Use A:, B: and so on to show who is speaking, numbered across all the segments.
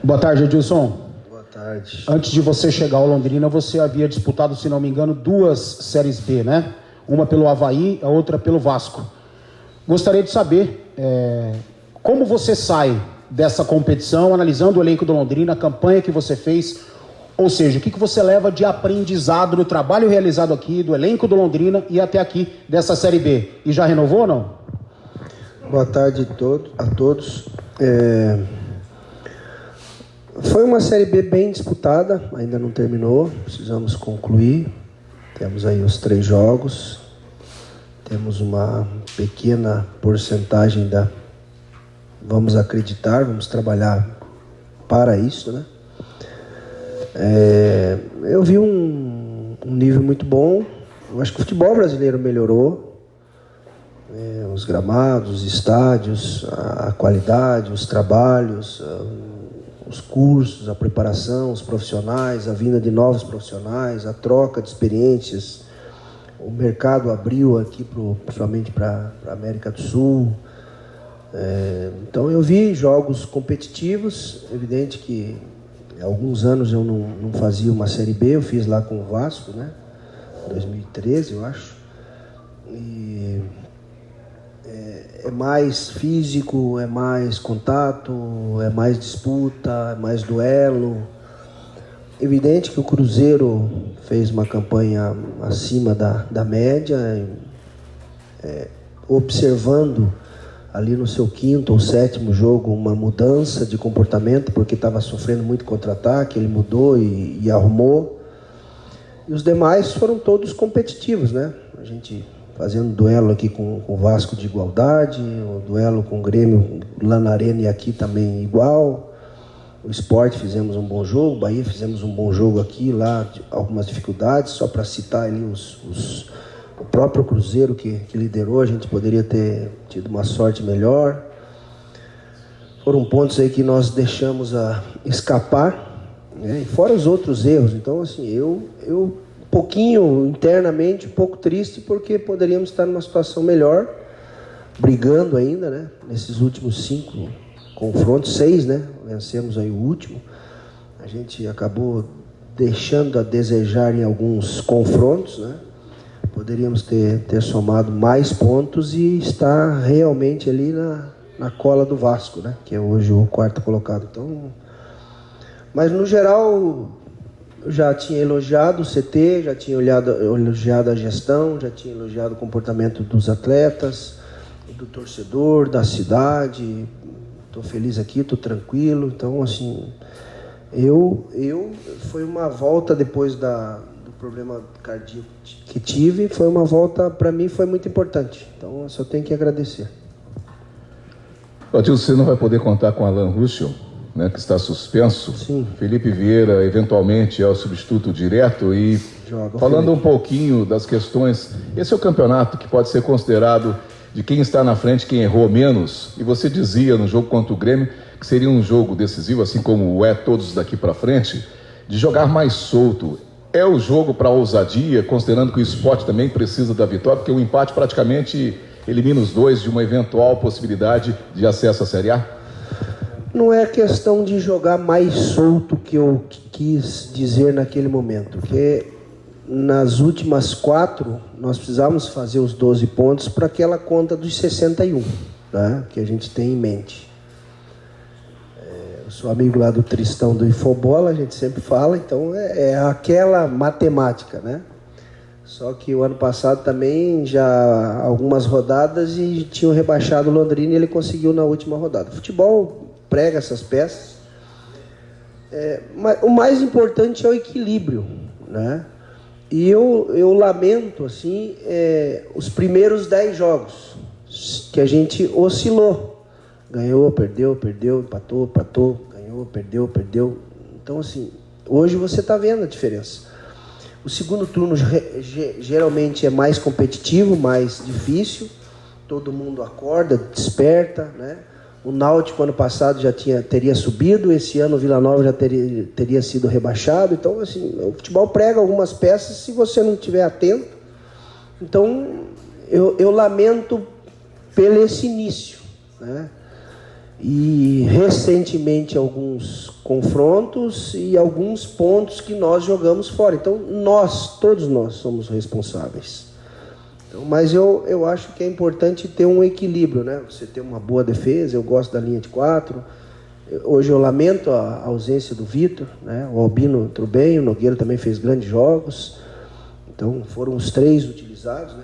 A: Boa tarde, Edilson.
B: Boa tarde.
A: Antes de você chegar ao Londrina, você havia disputado, se não me engano, 2 Séries B, né? Uma pelo Avaí, a outra pelo Vasco. Gostaria de saber como você sai dessa competição, analisando o elenco do Londrina, a campanha que você fez, ou seja, o que você leva de aprendizado do trabalho realizado aqui, do elenco do Londrina e até aqui dessa Série B. E já renovou ou não?
B: Boa tarde a todos. Foi uma Série B bem disputada, ainda não terminou, precisamos concluir. Temos aí os 3 jogos, temos uma pequena porcentagem vamos acreditar, vamos trabalhar para isso, né? Eu vi um nível muito bom. Eu acho que o futebol brasileiro melhorou. Os gramados, os estádios, a qualidade, os trabalhos, os cursos, a preparação, os profissionais, a vinda de novos profissionais, a troca de experiências. O mercado abriu aqui, principalmente para a América do Sul. Então eu vi jogos competitivos. Evidente que há alguns anos eu não fazia uma Série B, eu fiz lá com o Vasco, né? 2013, eu acho. E é mais físico, é mais contato, é mais disputa, é mais duelo. Evidente que o Cruzeiro fez uma campanha acima da média, observando ali no seu 5º ou 7º jogo uma mudança de comportamento, porque estava sofrendo muito contra-ataque, ele mudou e arrumou. E os demais foram todos competitivos, né? A gente fazendo duelo aqui com o Vasco de igualdade, o duelo com o Grêmio lá na Arena e aqui também igual. O Sport fizemos um bom jogo, o Bahia fizemos um bom jogo aqui, lá algumas dificuldades, só para citar ali o próprio Cruzeiro que liderou, a gente poderia ter tido uma sorte melhor. Foram pontos aí que nós deixamos escapar, né? Fora os outros erros. Então, assim, eu um pouquinho internamente, um pouco triste, porque poderíamos estar numa situação melhor, brigando ainda, né? Nesses últimos 5 confrontos, 6, né? Vencemos aí o último. A gente acabou deixando a desejar em alguns confrontos, né? Poderíamos ter somado mais pontos e estar realmente ali na cola do Vasco, né? Que é hoje o 4º colocado. Então, mas no geral, eu já tinha elogiado o CT, já tinha elogiado a gestão, já tinha elogiado o comportamento dos atletas, do torcedor, da cidade. Estou feliz aqui, estou tranquilo. Então, assim, foi uma volta depois do problema cardíaco que tive, foi uma volta, para mim, foi muito importante. Então, eu só tenho que agradecer.
C: Adilson, você não vai poder contar com Alan Ruschel, né, que está suspenso.
B: Sim.
C: Felipe Vieira, eventualmente, é o substituto direto. E falando um pouquinho das questões, esse é o campeonato que pode ser considerado de quem está na frente, quem errou menos. E você dizia no jogo contra o Grêmio que seria um jogo decisivo, assim como é todos daqui para frente, de jogar mais solto. É o jogo para a ousadia, considerando que o Sport também precisa da vitória, porque o empate praticamente elimina os dois de uma eventual possibilidade de acesso à Série A?
B: Não é questão de jogar mais solto que eu quis dizer naquele momento, porque nas últimas 4 nós precisávamos fazer os 12 pontos para aquela conta dos 61, né, que a gente tem em mente. Eu sou amigo lá do Tristão do Infobola, a gente sempre fala, então é aquela matemática, né? Só que o ano passado também, já algumas rodadas, e tinham rebaixado o Londrina e ele conseguiu na última rodada. O futebol prega essas peças. Mas o mais importante é o equilíbrio, né? E eu lamento, assim, os primeiros 10 jogos que a gente oscilou. Ganhou, perdeu, empatou, ganhou, perdeu. Então, assim, hoje você está vendo a diferença. O segundo turno geralmente é mais competitivo, mais difícil. Todo mundo acorda, desperta, né? O Náutico ano passado já teria subido, esse ano o Vila Nova já teria sido rebaixado. Então, assim, o futebol prega algumas peças se você não estiver atento. Então, eu lamento pelo esse início, né? e recentemente alguns confrontos e alguns pontos que nós jogamos fora. Então, todos nós somos responsáveis. Então, mas eu acho que é importante ter um equilíbrio, né? Você ter uma boa defesa, eu gosto da linha de 4. Hoje eu lamento a ausência do Vitor, né? O Albino entrou bem, o Nogueira também fez grandes jogos. Então, foram os 3 utilizados, né?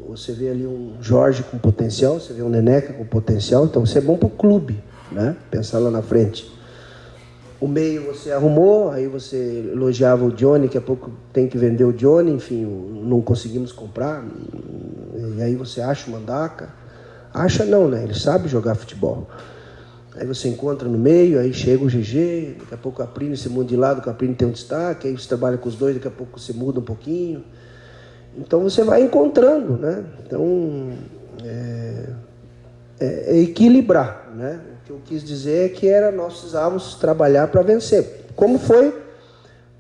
B: Você vê ali um Jorge com potencial, você vê um Neneca com potencial, então isso é bom para o clube, né? Pensar lá na frente. O meio você arrumou, aí você elogiava o Johnny, daqui a pouco tem que vender o Johnny, enfim, não conseguimos comprar, e aí você acha o Mandaca. Acha não, né? Ele sabe jogar futebol. Aí você encontra no meio, aí chega o GG, daqui a pouco o Caprini, você muda de lado, o Caprini tem um destaque, aí você trabalha com os 2, daqui a pouco você muda um pouquinho. Então você vai encontrando, né? Então é equilibrar, né? O que eu quis dizer é que nós precisávamos trabalhar para vencer. Como foi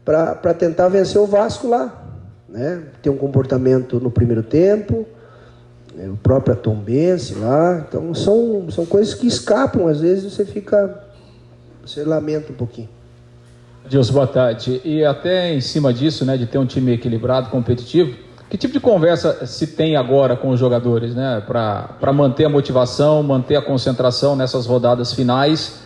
B: para tentar vencer o Vasco lá, né? Ter um comportamento no primeiro tempo, o próprio Tombense lá. Então são coisas que escapam, às vezes você lamenta um pouquinho.
D: Deus, boa tarde. E até em cima disso, né, de ter um time equilibrado, competitivo, que tipo de conversa se tem agora com os jogadores, né, para manter a motivação, manter a concentração nessas rodadas finais?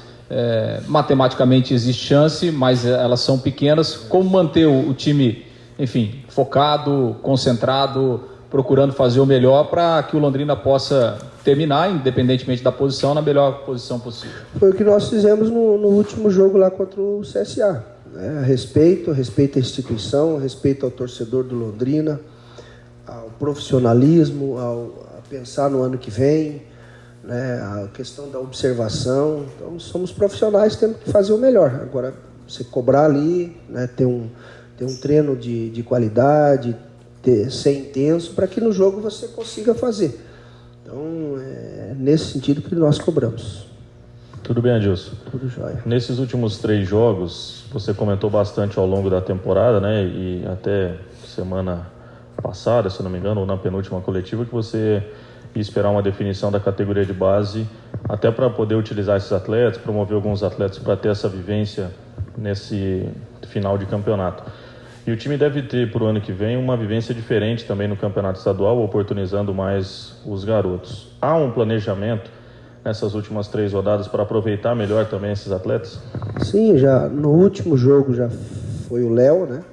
D: Matematicamente existe chance, mas elas são pequenas. Como manter o time, enfim, focado, concentrado, procurando fazer o melhor para que o Londrina possa terminar, independentemente da posição, na melhor posição possível?
B: Foi o que nós fizemos no último jogo lá contra o CSA. Né? Respeito à instituição, respeito ao torcedor do Londrina, ao profissionalismo, a pensar no ano que vem, né? A questão da observação. Então, somos profissionais, temos que fazer o melhor. Agora, você cobrar ali, né? ter um treino de qualidade, ser intenso, para que no jogo você consiga fazer. Então, é nesse sentido que nós cobramos.
E: Tudo bem, Adilson?
B: Tudo jóia.
E: Nesses últimos 3 jogos, você comentou bastante ao longo da temporada, né? E até semana passada, se não me engano, ou na penúltima coletiva, que você ia esperar uma definição da categoria de base, até para poder utilizar esses atletas, promover alguns atletas para ter essa vivência nesse final de campeonato. E o time deve ter, para o ano que vem, uma vivência diferente também no campeonato estadual, oportunizando mais os garotos. Há um planejamento nessas últimas 3 rodadas para aproveitar melhor também esses atletas?
B: Sim, já no último jogo já foi o Léo, né?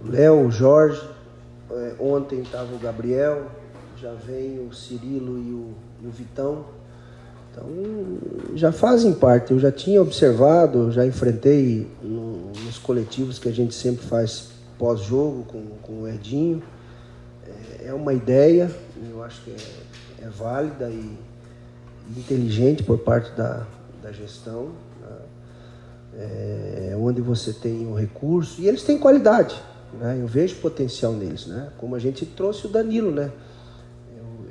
B: O Léo, o Jorge, ontem estava o Gabriel, já vem o Cirilo e o Vitão. Então, já fazem parte. Eu já tinha observado, já enfrentei nos coletivos que a gente sempre faz pós-jogo com o Edinho. É uma ideia, eu acho que é válida e inteligente por parte da gestão, né? Onde você tem o recurso, e eles têm qualidade, né? Eu vejo potencial neles, né? Como a gente trouxe o Danilo, né?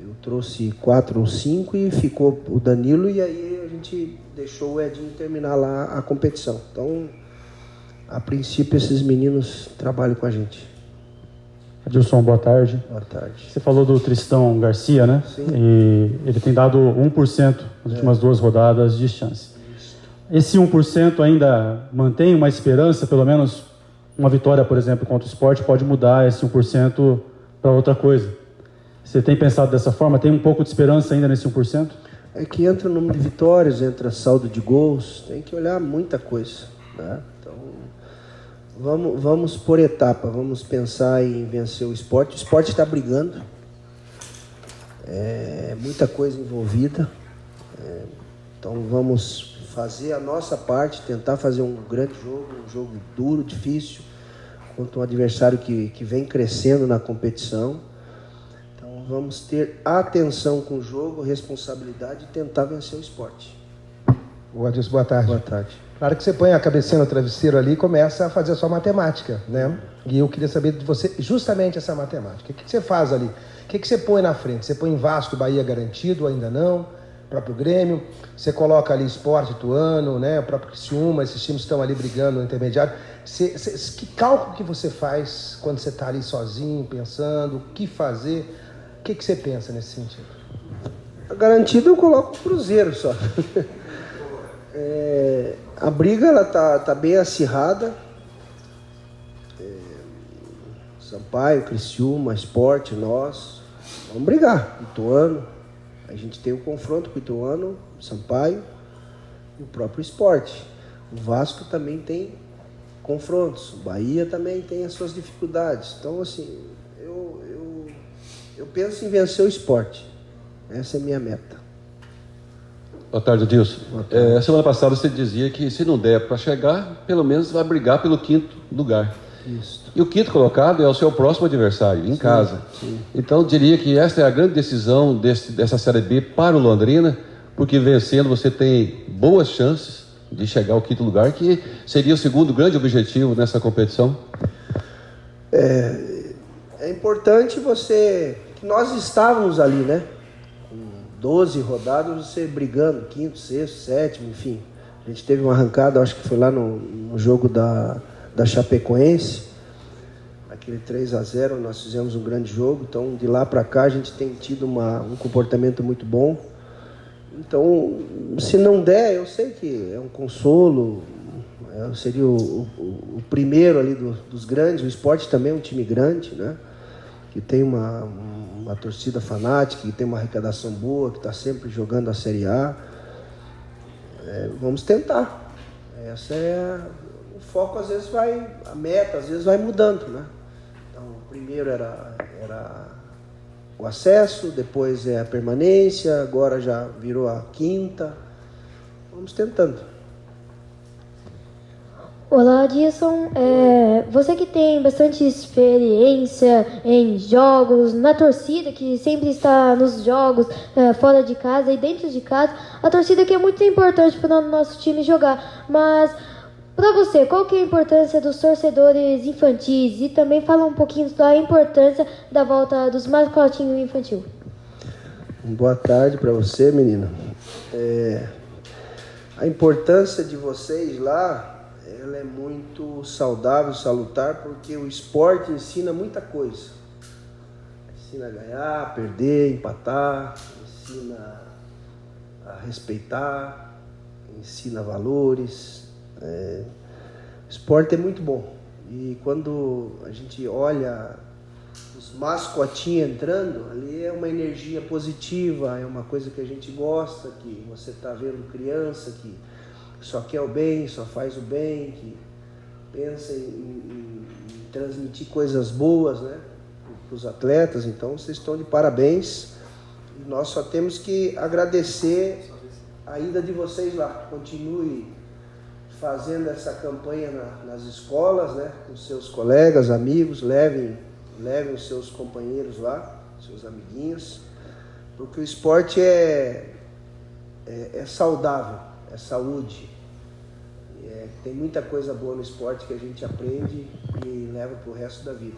B: Eu trouxe 4 ou 5 e ficou o Danilo, e aí a gente deixou o Edinho terminar lá a competição. Então, a princípio, esses meninos trabalham com a gente.
F: Adilson, boa tarde.
B: Boa tarde.
F: Você falou do Tristão Garcia, né?
B: Sim.
F: E ele tem dado 1% nas últimas 2 rodadas de chance. Esse 1% ainda mantém uma esperança, pelo menos uma vitória, por exemplo, contra o Sport, pode mudar esse 1% para outra coisa. Você tem pensado dessa forma? Tem um pouco de esperança ainda nesse 1%?
B: É que entra o número de vitórias, entra saldo de gols, tem que olhar muita coisa, né? Então, vamos por etapa, vamos pensar em vencer o Sport. O Sport está brigando, muita coisa envolvida, então vamos fazer a nossa parte, tentar fazer um grande jogo, um jogo duro, difícil, contra um adversário que vem crescendo na competição. Então vamos ter atenção com o jogo, responsabilidade e tentar vencer o Sport.
G: O Adilson, boa tarde.
B: Boa tarde.
G: Claro que você põe a cabecinha no travesseiro ali e começa a fazer a sua matemática, né? E eu queria saber de você justamente essa matemática. O que você faz ali? O que você põe na frente? Você põe Vasco e Bahia garantido, ainda não? O próprio Grêmio? Você coloca ali Sport, Ituano, né? O próprio Criciúma, esses times estão ali brigando no intermediário. Que cálculo que você faz quando você está ali sozinho, pensando o que fazer? O que você pensa nesse sentido?
B: Garantido eu coloco o Cruzeiro só. A briga ela tá bem acirrada. Sampaio, Criciúma, Sport, nós vamos brigar. Ituano, a gente tem o confronto com o Ituano, Sampaio e o próprio Sport. O Vasco também tem confrontos, o Bahia também tem as suas dificuldades. Então, assim, eu penso em vencer o Sport. Essa é a minha meta.
H: Boa tarde, Adilson. Semana passada você dizia que se não der para chegar, pelo menos vai brigar pelo 5º lugar.
B: Isso.
H: E o 5º colocado é o seu próximo adversário, em casa.
B: Sim.
H: Então, eu diria que essa é a grande decisão dessa Série B para o Londrina, porque vencendo você tem boas chances de chegar ao 5º lugar, que seria o segundo grande objetivo nessa competição.
B: É importante que nós estávamos ali, né? Com 12 rodadas, você brigando, 5º, 6º, 7º, enfim. A gente teve uma arrancada, acho que foi lá no jogo da Chapecoense, aquele 3-0, nós fizemos um grande jogo. Então, de lá para cá, a gente tem tido um comportamento muito bom. Então, se não der, eu sei que é um consolo, seria o primeiro ali dos grandes. O Sport também é um time grande, né? Que tem uma torcida fanática, que tem uma arrecadação boa, que está sempre jogando a Série A. Vamos tentar. O foco, às vezes, a meta, às vezes, vai mudando, né? Então, o primeiro era o acesso, depois é a permanência, agora já virou a 5ª. Vamos tentando.
I: Olá, Adilson. Você que tem bastante experiência em jogos, na torcida, que sempre está nos jogos, fora de casa e dentro de casa, a torcida que é muito importante para o nosso time jogar. Mas, para você, qual que é a importância dos torcedores infantis? E também fala um pouquinho da importância da volta dos mascotinhos infantil.
B: Boa tarde para você, menina. A importância de vocês lá, ela é muito saudável, salutar, porque o esporte ensina muita coisa. Ensina a ganhar, perder, empatar, ensina a respeitar, ensina valores. O esporte é muito bom. E quando a gente olha os mascotinhos entrando, ali é uma energia positiva, é uma coisa que a gente gosta, que você está vendo criança que só quer o bem, só faz o bem, que pensa em transmitir coisas boas, né, para os atletas. Então, vocês estão de parabéns. E nós só temos que agradecer a ida de vocês lá. Continue fazendo essa campanha nas escolas, né, com seus colegas, amigos, levem os seus companheiros lá, seus amiguinhos, porque o esporte é saudável, é saúde. Tem muita coisa boa no esporte que a gente aprende e leva para o resto da vida.